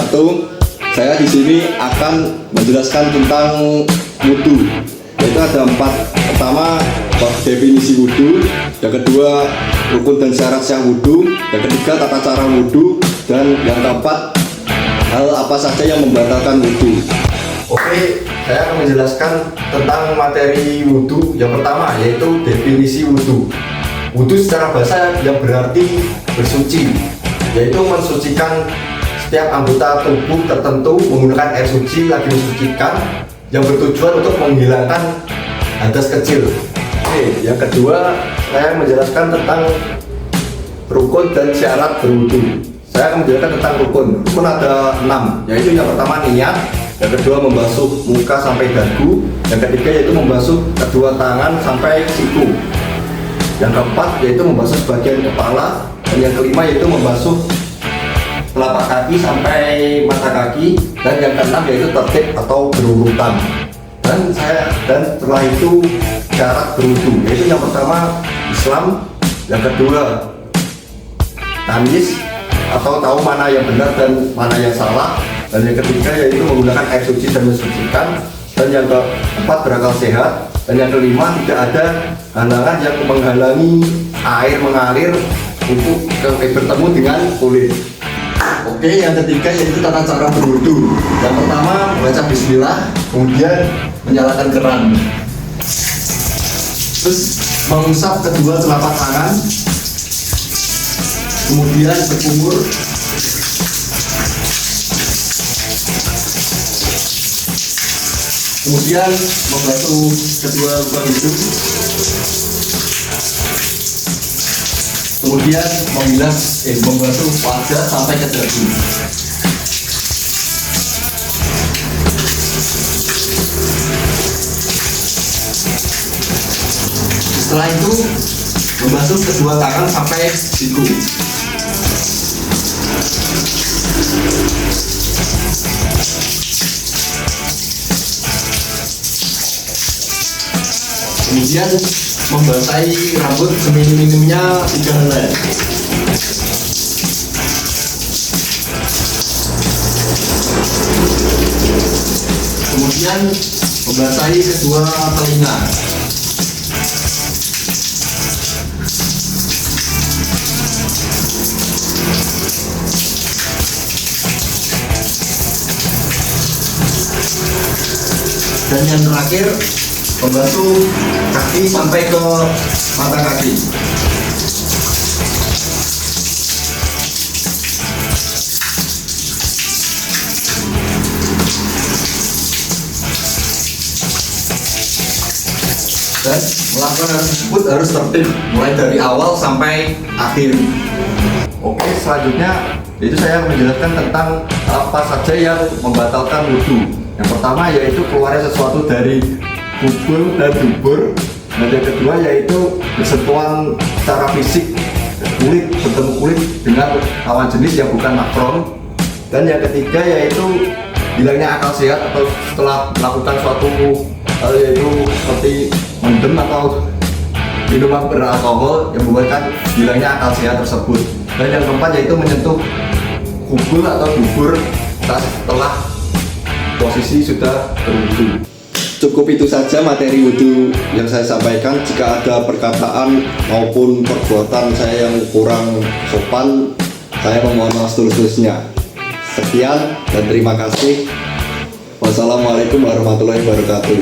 wabarakatuh. Saya di sini akan menjelaskan tentang wudhu. Yaitu ada 4. Pertama, definisi wudhu. Yang kedua, rukun dan syarat sah wudhu. Yang ketiga, tata cara wudhu. Dan yang keempat, hal apa saja yang membatalkan wudhu. Oke, saya akan menjelaskan tentang materi wudhu. Yang pertama yaitu definisi wudhu. Wudhu secara bahasa yang berarti bersuci, yaitu mensucikan setiap anggota tubuh tertentu menggunakan air suci lagi mensucikan yang bertujuan untuk menghilangkan hadas kecil. Oke, yang kedua saya menjelaskan tentang rukun dan syarat berwudhu. Saya akan menjelaskan tentang rukun. Rukun ada 6, yaitu yang pertama niat, yang kedua membasuh muka sampai dagu, yang ketiga yaitu membasuh kedua tangan sampai siku, yang keempat yaitu membasuh sebagian kepala, dan yang kelima yaitu membasuh telapak kaki sampai mata kaki, dan yang keenam yaitu tertib atau berurutan. Dan setelah itu syarat berwudhu, yaitu yang pertama Islam, yang kedua tamyiz atau tahu mana yang benar dan mana yang salah, dan yang ketiga yaitu menggunakan air suci dan mensucikan, dan yang keempat berakal sehat, dan yang kelima tidak ada halangan yang menghalangi air mengalir untuk bertemu dengan kulit. Oke, yang ketiga yaitu tata cara berwudhu. Yang pertama membaca bismillah, kemudian menyalakan keran, terus mengusap kedua telapak tangan, kemudian berkumur, kemudian membasuh kedua lubang hidung, kemudian membasuh wajah sampai ke dagu. Setelah itu membasuh kedua tangan sampai siku. Kemudian membasahi rambut seminim-minimnya 3 helai. Kemudian membasahi kedua telinga. Dan yang terakhir membasuh kaki sampai ke mata kaki. Dan melakukan hal tersebut harus tertib mulai dari awal sampai akhir. Oke, selanjutnya itu saya menjelaskan tentang apa saja yang membatalkan wudhu. Yang pertama yaitu keluarnya sesuatu dari kubur dan dubur, dan yang kedua yaitu bersentuhan secara fisik kulit, bertemu kulit dengan lawan jenis yang bukan mahram, dan yang ketiga yaitu hilangnya akal sehat atau setelah melakukan suatu hal yaitu seperti mendem atau minuman beralkohol yang membuatkan hilangnya akal sehat tersebut, dan yang keempat yaitu menyentuh kubur atau dubur setelah posisi sudah berwudhu. Cukup itu saja materi wudhu yang saya sampaikan. Jika ada perkataan maupun perbuatan saya yang kurang sopan, saya memohon maaf setulus-tulusnya. Sekian dan terima kasih. Wassalamualaikum warahmatullahi wabarakatuh.